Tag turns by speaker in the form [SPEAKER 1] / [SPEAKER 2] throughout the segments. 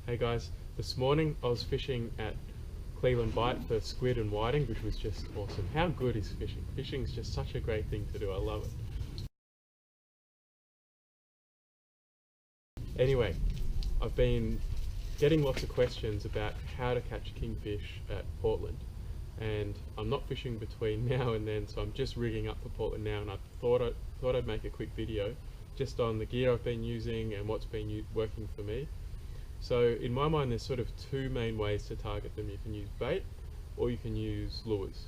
[SPEAKER 1] Hey guys, this morning I was fishing at Cleveland Bight for squid and whiting, which was just awesome. How good is fishing? Fishing is just such a great thing to do, I love it. Anyway, I've been getting lots of questions about how to catch kingfish at Portland, and I'm not fishing between now and then, so I'm just rigging up for Portland now, and I thought I'd make a quick video just on the gear I've been using and what's been working for me. So in my mind there's sort of two main ways to target them. You can use bait or you can use lures.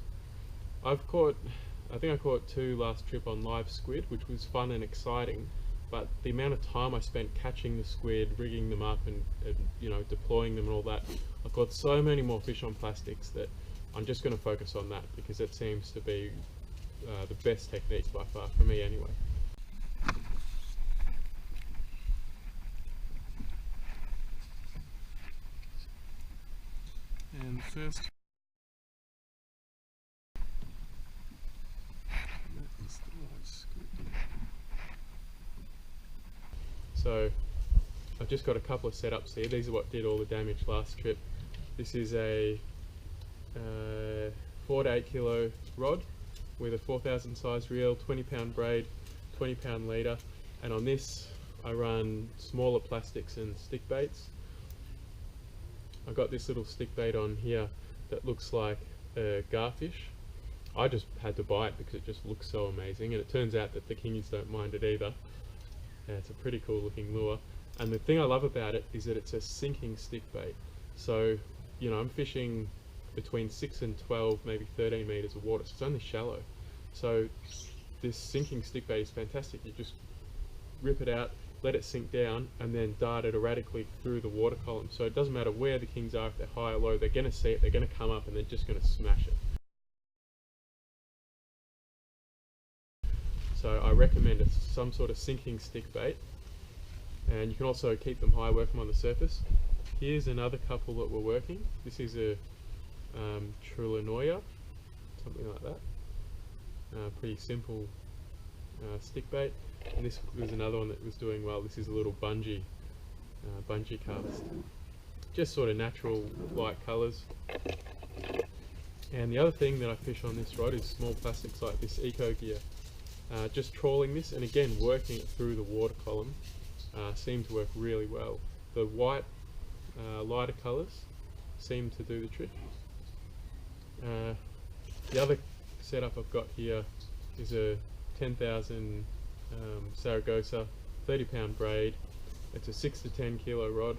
[SPEAKER 1] I think I caught two last trip on live squid, which was fun and exciting, but the amount of time I spent catching the squid, rigging them up and deploying them and all that, I've got so many more fish on plastics that I'm just going to focus on that because it seems to be the best technique by far, for me anyway. And first, that is the live squid. So I've just got a couple of setups here. These are what did all the damage last trip. This is a 4 to 8 kilo rod with a 4000 size reel, 20 pound braid, 20 pound leader, and on this I run smaller plastics and stick baits. I got this little stick bait on here that looks like a garfish. I just had to buy it because it just looks so amazing, and it turns out that the kingies don't mind it either. It's a pretty cool looking lure, and the thing I love about it is that it's a sinking stick bait. So I'm fishing between 6 and 12, maybe 13 meters of water, so it's only shallow. So this sinking stick bait is fantastic. You just rip it out, let it sink down, and then dart it erratically through the water column. So it doesn't matter where the kings are, if they're high or low, they're going to see it, they're going to come up, and they're just going to smash it. So I recommend some sort of sinking stick bait, and you can also keep them high, work them on the surface. Here's another couple that were working. This is a Trulanoia, something like that. Pretty simple stick bait. And this was another one that was doing well. This is a little bungee cast. Just sort of natural light colours. And the other thing that I fish on this rod is small plastics like this eco gear. Just trawling this, and again working it through the water column seemed to work really well. The white lighter colours seem to do the trick. The other setup I've got here is a 10,000 Saragossa 30 pound braid. It's a 6 to 10 kilo rod,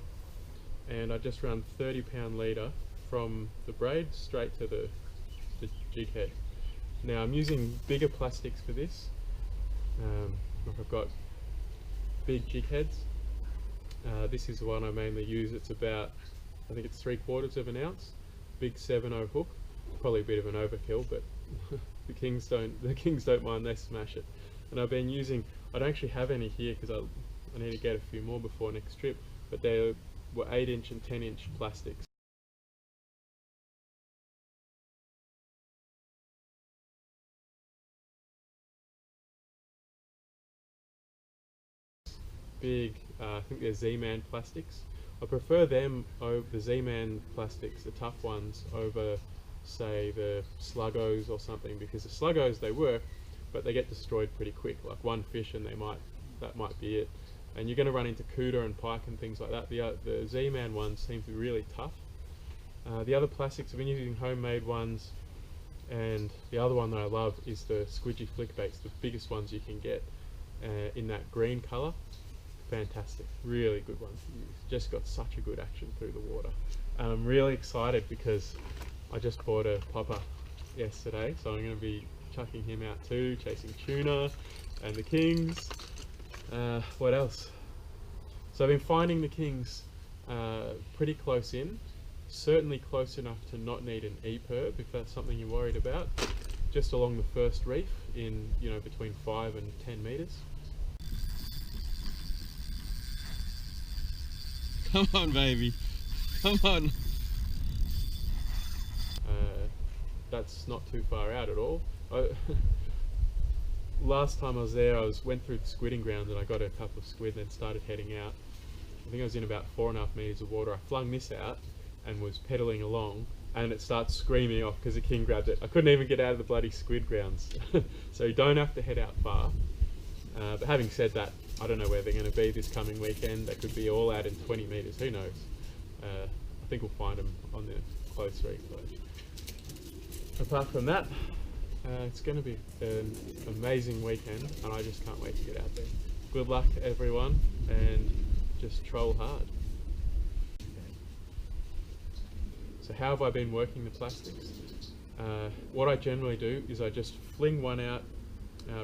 [SPEAKER 1] and I just run 30 pound leader from the braid straight to the jig head. Now I'm using bigger plastics for this. I've got big jig heads. This is the one I mainly use. It's about, I think it's 3/4 of an ounce, big 7/0 hook. Probably a bit of an overkill, but the kings don't mind, they smash it. And I've been using, I don't actually have any here because I need to get a few more before next trip, but they were 8-inch and 10-inch plastics. Big, I think they're Z-Man plastics. I prefer them over the Z-Man plastics, the tough ones, over say the Sluggos or something, because the Sluggos, they work, but they get destroyed pretty quick. Like one fish and that might be it. And you're going to run into Cuda and pike and things like that. The Z-Man ones seem to be really tough. The other plastics, I've been using homemade ones, and the other one that I love is the squidgy flick baits, the biggest ones you can get in that green colour. Fantastic, really good one to use. Just got such a good action through the water. And I'm really excited because I just bought a popper yesterday, so I'm going to be chucking him out too, chasing tuna and the kings. What else? So I've been finding the kings pretty close in, certainly close enough to not need an EPIRB if that's something you're worried about, just along the first reef in between 5 and 10 meters.
[SPEAKER 2] Come on, baby. Come on.
[SPEAKER 1] That's not too far out at all. Last time I was there, went through the squidding ground and I got a couple of squid, then started heading out. I think I was in about 4.5 meters of water. I flung this out and was pedaling along, and it starts screaming off because the king grabbed it. I couldn't even get out of the bloody squid grounds. So you don't have to head out far. But having said that, I don't know where they're going to be this coming weekend. They could be all out in 20 metres, who knows. I think we'll find them on the close reef. But apart from that, it's going to be an amazing weekend, and I just can't wait to get out there. Good luck everyone, and just troll hard. So how have I been working the plastics? What I generally do is I just fling one out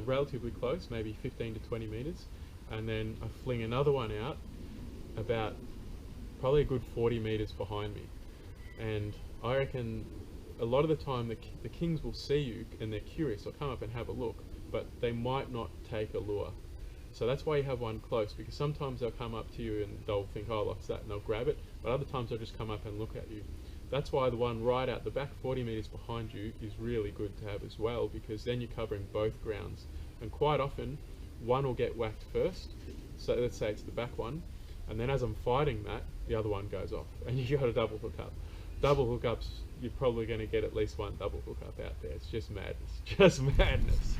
[SPEAKER 1] relatively close, maybe 15 to 20 meters, and then I fling another one out about probably a good 40 meters behind me. And I reckon a lot of the time the kings will see you and they're curious, they'll come up and have a look, but they might not take a lure. So that's why you have one close, because sometimes they'll come up to you and they'll think, oh, what's that, and they'll grab it, but other times they'll just come up and look at you. That's why the one right out the back 40 meters behind you is really good to have as well, because then you're covering both grounds. And quite often one will get whacked first, so let's say it's the back one, and then as I'm fighting that, the other one goes off and you got a double hook up. Double hookups, you're probably going to get at least one double hookup out there. It's just madness, just madness.